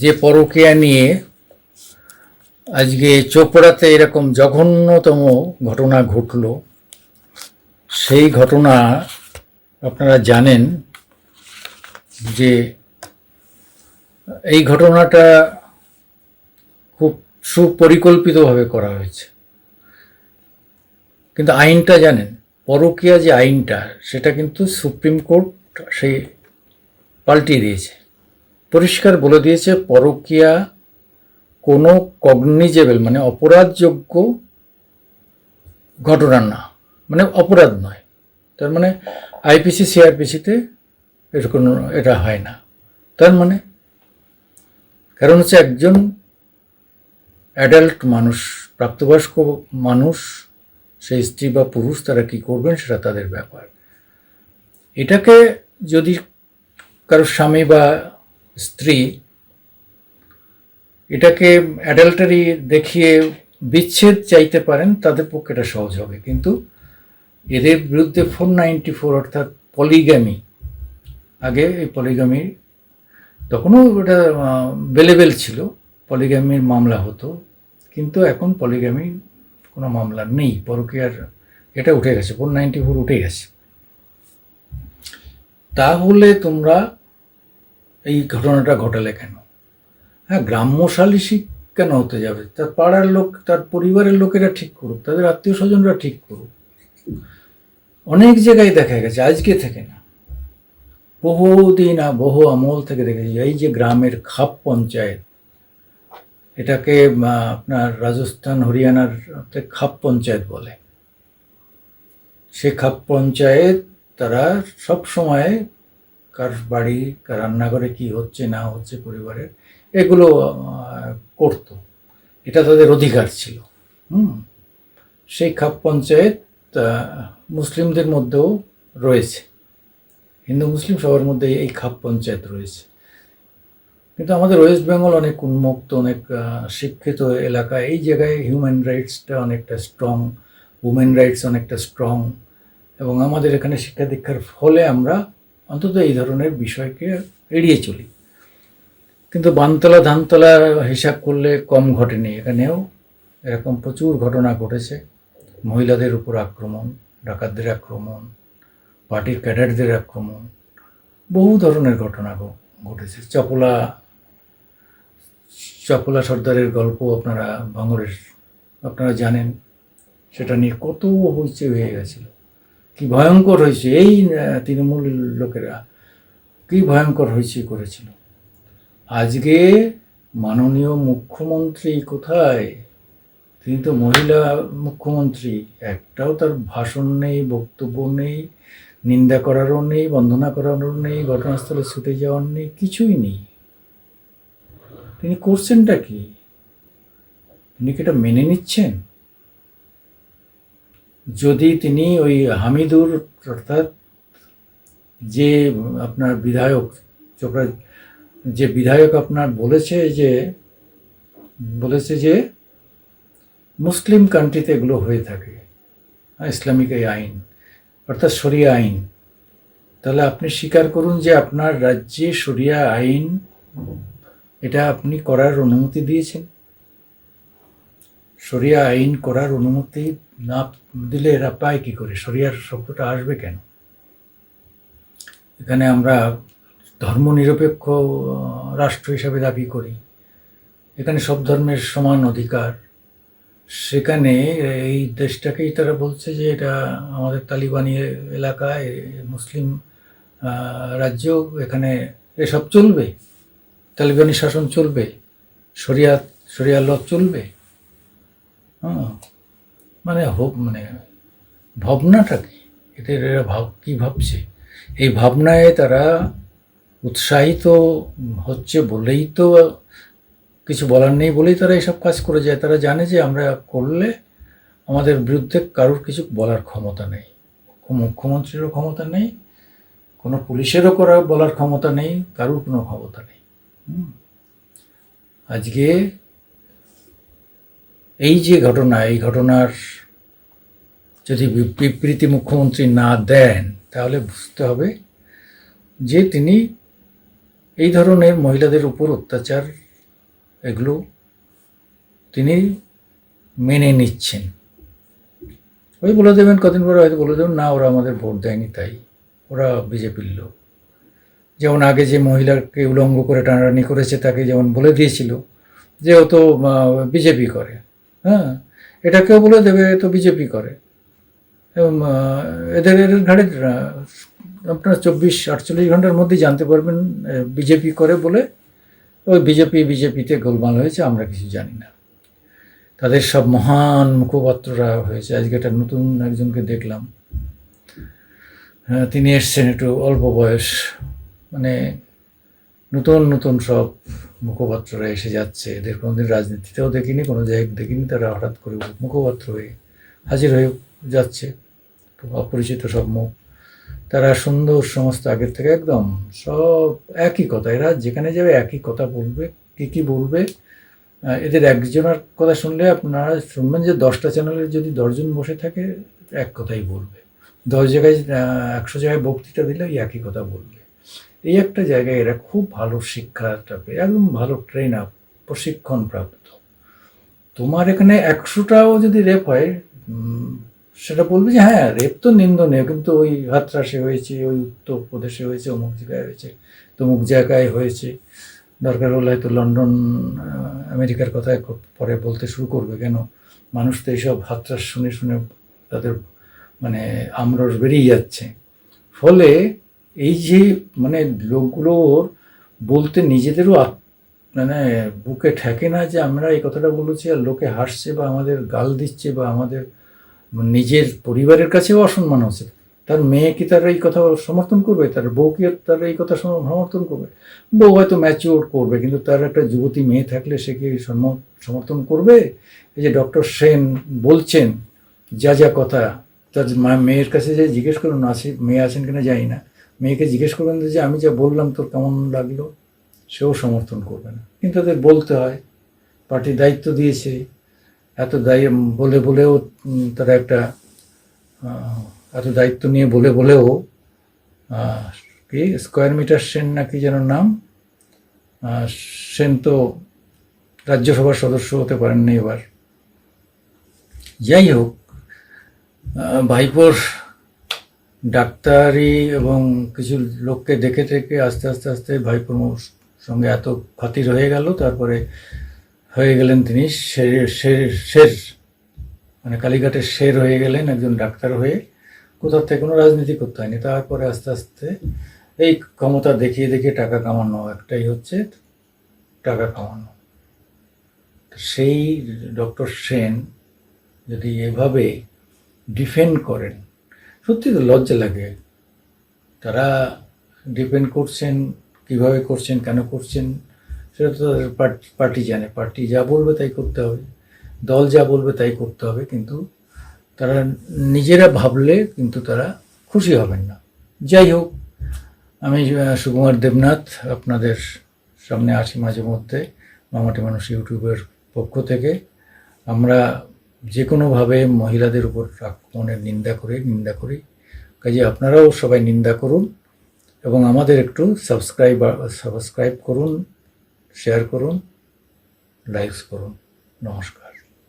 যে পরকীয়া নিয়ে আজকে চোপড়াতে এরকম জঘন্যতম ঘটনা ঘটল, সেই ঘটনা আপনারা জানেন যে এই ঘটনাটা খুব সুপরিকল্পিতভাবে করা হয়েছে। কিন্তু আইনটা জানেন, পরকীয়া যে আইনটা সেটা কিন্তু সুপ্রিম কোর্ট সেই পাল্টিয়ে দিয়েছে, পরিষ্কার বলে দিয়েছে পরকীয়া কোনো কগনিজেবল মানে অপরাধযোগ্য ঘটনা না, মানে অপরাধ নয়। তার মানে আইপিসি সিআরপিসিতে এরকম এটা হয় না। তার মানে কারণ হচ্ছে একজন অ্যাডাল্ট মানুষ, প্রাপ্তবয়স্ক মানুষ, সেই স্ত্রী বা পুরুষ, তারা কি করবেন সেটা তাদের ব্যাপার। এটাকে যদি কারোর স্বামী বা স্ত্রী এটাকে অ্যাডাল্টারি দেখিয়ে বিচ্ছেদ চাইতে পারেন, তাদের পক্ষে এটা সহজ হবে। কিন্তু এদের বিরুদ্ধে 494 অর্থাৎ পলিগ্যামি, আগে এই পলিগ্যামি তখনও ওটা বেলেবেল ছিল, পলিগ্যামির মামলা হতো, কিন্তু এখন পলিগ্যামি কোনো মামলা নেই, পরকীয়ার এটা উঠে গেছে, 494 উঠে গেছে। তাহলে তোমরা এই ঘটনাটা ঘটালে কেন? হ্যাঁ, গ্রাম্য সালিসি কেন হতে যাবে? তার পাড়ার লোক, তার পরিবারের লোকেরা ঠিক করুক, তাদের আত্মীয় স্বজনরা ঠিক করুক। অনেক জায়গায় দেখা গেছে, আজকে থেকে না, বহুদিন বহু আমল থেকে দেখেছি, এই যে গ্রামের খাপ পঞ্চায়েত, এটাকে আপনার রাজস্থান হরিয়ানার খাপ পঞ্চায়েত বলে। সে খাপ পঞ্চায়েত তারা সব সময় কার বাড়ি, কার রান্নাঘরে কি হচ্ছে না হচ্ছে পরিবারের, এগুলো করত, এটা তাদের অধিকার ছিল। সেই খাপ পঞ্চায়েত মুসলিমদের মধ্যেও রয়েছে, হিন্দু মুসলিম সবার মধ্যে এই খাপ পঞ্চায়েত রয়েছে। কিন্তু আমাদের ওয়েস্ট বেঙ্গল অনেক উন্মুক্ত, অনেক শিক্ষিত এলাকা, এই জায়গায় হিউম্যান রাইটসটা অনেকটা স্ট্রং, উমেন রাইটস অনেকটা স্ট্রং, এবং আমাদের এখানে শিক্ষা দীক্ষার ফলে আমরা অন্তত এই ধরনের বিষয়কে এড়িয়ে চলি। কিন্তু বানতলা ধানতলা হিসাব করলে কম ঘটেনি, এখানেও এরকম প্রচুর ঘটনা ঘটেছে। মহিলাদের উপর আক্রমণ, ডাকাতদের আক্রমণ, পার্টির ক্যাডারদের আক্রমণ, বহু ধরনের ঘটনা ঘটেছে। চপলা সর্দারের গল্প আপনারা ভাঙড়ের আপনারা জানেন, সেটা নিয়ে কত হইচই হয়ে গেছিল, কি ভয়ঙ্কর হয়েছে। এই তৃণমূল লোকেরা কি ভয়ঙ্কর হইচই করেছিল। আজকে মাননীয় মুখ্যমন্ত্রী কোথায়? তিনি তো মহিলা মুখ্যমন্ত্রী, একটাও তার ভাষণ নেই, বক্তব্য নেই, নিন্দা করারও নেই, বন্দনা করারও নেই, ঘটনাস্থলে ছুটে যাওয়ার নেই, কিছুই নেই। তিনি করছেনটা কি? তিনি কি এটা মেনে নিচ্ছেন? যদি তিনি ওই হামিদুর অর্থাৎ যে আপনার বিধায়ক, চোপড়া যে বিধায়ক আপনার বলেছে যে মুসলিম কান্ট্রিতে এগুলো হয়ে থাকে, ইসলামিক এই আইন অর্থাৎ শরিয়া আইন, তাহলে আপনি স্বীকার করুন যে আপনার রাজ্যে শরিয়া আইন এটা আপনি করার অনুমতি দিয়েছেন। শরিয়া আইন করার অনুমতি না দিলে এরা পায় কী করে? শরিয়ার শব্দটা আসবে কেন? এখানে আমরা ধর্মনিরপেক্ষ রাষ্ট্র হিসাবে দাবি করি, এখানে সব ধর্মের সমান অধিকার। সেখানে এই দেশটাকেই তারা বলছে যে এটা আমাদের তালিবানি এলাকায় মুসলিম রাজ্য, এখানে এসব চলবে, তালিবানি শাসন চলবে, শরিয়া ল চলবে। মানে ভাবনাটা কি এদের? এরা কী ভাবছে? এই ভাবনায় তারা উৎসাহিত হচ্ছে বলেই তো, কিছু বলার নেই বলেই তারা এসব কাজ করে যায়। তারা জানে যে আমরা করলে আমাদের বিরুদ্ধে কারোর কিছু বলার ক্ষমতা নেই, মুখ্যমন্ত্রীরও ক্ষমতা নেই, কোনো পুলিশেরও বলার ক্ষমতা নেই, কারোর কোনো ক্ষমতা নেই। আজকে এই যে ঘটনা, এই ঘটনার যদি বিবৃতি মুখ্যমন্ত্রী না দেন, তাহলে বুঝতে হবে যে তিনি এই ধরনের মহিলাদের উপর অত্যাচার এগুলো তিনি মেনে নিচ্ছেন। ওই বলে দেবেন, কদিন পরে হয়তো বলে দেবেন না ওরা আমাদের ভোট দেয়নি তাই, ওরা বিজেপির লোক। যেমন আগে যে মহিলাকে উলঙ্গ করে টানাটানি করেছে তাকে যেমন বলে দিয়েছিল যে ও তো বিজেপি করে, হ্যাঁ, এটাকেও বলে দেবে তো বিজেপি করে। এবং এদের ঘাড়ে আপনার 24-48 ঘন্টার মধ্যেই জানতে পারবেন বিজেপি করে বলে ওই বিজেপিতে গোলমাল হয়েছে, আমরা কিছু জানি না। তাদের সব মহান মুখপাত্ররা হয়েছে। আজকে একটা নতুন একজনকে দেখলাম, তিনি এসছেন একটু অল্প বয়স, মানে নতুন সব মুখপাত্ররা এসে যাচ্ছে। এদের কোনোদিন রাজনীতিতেও দেখিনি, কোনো জায়গায় দেখিনি, তারা হঠাৎ করে মুখপাত্র হয়ে হাজির হয়ে যাচ্ছে, অপরিচিত সব মুখ। তারা সুন্দর সমস্ত আগের থেকে একদম সব একই কথা, এরা যেখানে যাবে একই কথা বলবে। কী বলবে, এদের একজনের কথা শুনলে আপনারা শুনবেন যে 10টা চ্যানেলের যদি 10 জন বসে থাকে এক কথাই বলবে, 10 জায়গায় 100 জায়গায় বক্তৃতা দিলে ওই একই কথা বলবে। এই একটা জায়গায় এরা খুব ভালো শিক্ষাটা পেয়ে, একদম ভালো ট্রেন আপ, প্রশিক্ষণ প্রাপ্ত। তোমার এখানে 100টাও যদি রেপ হয়, সেটা বলবে যে হ্যাঁ রেপ তো নিন্দনীয়, কিন্তু ওই হাতরাসে হয়েছে, ওই উত্তরপ্রদেশে হয়েছে, অমুক জায়গায় হয়েছে, তমুক জায়গায় হয়েছে। দরকার হলে হয়তো লন্ডন আমেরিকার কথায় পরে বলতে শুরু করবে। কেন, মানুষ তো এইসব হাতরাস শুনে শুনে তাদের মানে আমরস বেরিয়ে যাচ্ছে। ফলে এই যে মানে লোকগুলোর বলতে নিজেদেরও মানে বুকে ঠেকে না যে আমরা এই কথাটা বলেছি, আর লোকে হাসছে বা আমাদের গাল দিচ্ছে বা আমাদের নিজের পরিবারের কাছেও অসম্মান হচ্ছে। তার মেয়ে কি তার এই কথা সমর্থন করবে? তার বউ কি তার এই কথা সমর্থন করবে? বউ হয়তো ম্যাচিওর করবে, কিন্তু তার একটা যুবতী মেয়ে থাকলে সে কি সমর্থন করবে? এই যে ডক্টর সেন বলছেন যা কথা, তার মেয়ের কাছে যে জিজ্ঞেস করুন, মেয়ে আছেন কিনা জানি না, মেয়েকে জিজ্ঞেস করবেন যে আমি যা বললাম তোর কেমন লাগলো, সেও সমর্থন করবে না। কিন্তু তাদের বলতে হয়, পার্টি দায়িত্ব দিয়েছে, এত বলেও তারা একটা এত দায়িত্ব নিয়ে বলেও কি স্কোয়ার মিটার সেন না কি যেন নাম, সেন তো রাজ্যসভার সদস্য হতে পারেননি এবার। যাই হোক, ভাইপোর ডাক্তারি এবং কিছু লোককে দেখে আস্তে আস্তে ভাইপোর সঙ্গে এত খাতির হয়ে গেল, তারপরে হয়ে গেলেন তিনি শের মানে কালীঘাটের শের হয়ে গেলেন একজন ডাক্তার হয়ে। কোথার থেকে কোনো রাজনীতি করতে হয়নি। তারপরে আস্তে আস্তে এই ক্ষমতা দেখিয়ে টাকা কামানো, একটাই হচ্ছে টাকা কামানো। সেই ডক্টর সেন যদি এভাবে ডিফেন্ড করেন, সত্যি তো লজ্জা লাগে। তারা ডিপেন্ড করছেন, কিভাবে করছেন, কেন করছেন, সেটা তো পার্টি জানে। পার্টি যা বলবে তাই করতে হবে, দল যা বলবে তাই করতে হবে, কিন্তু তারা নিজেরা ভাবলে কিন্তু তারা খুশি হবেন না। যাই হোক, আমি সুকুমার দেবনাথ আপনাদের সামনে আসি মাঝে মধ্যে মামাটি মানুষ ইউটিউবের পক্ষ থেকে। আমরা যে কোনোভাবে মহিলাদের উপর আক্রমণের নিন্দা করি, কাজে আপনারাও সবাই নিন্দা করুন এবং আমাদের একটু সাবস্ক্রাইব করুন, শেয়ার করুন, লাইকস করুন। নমস্কার।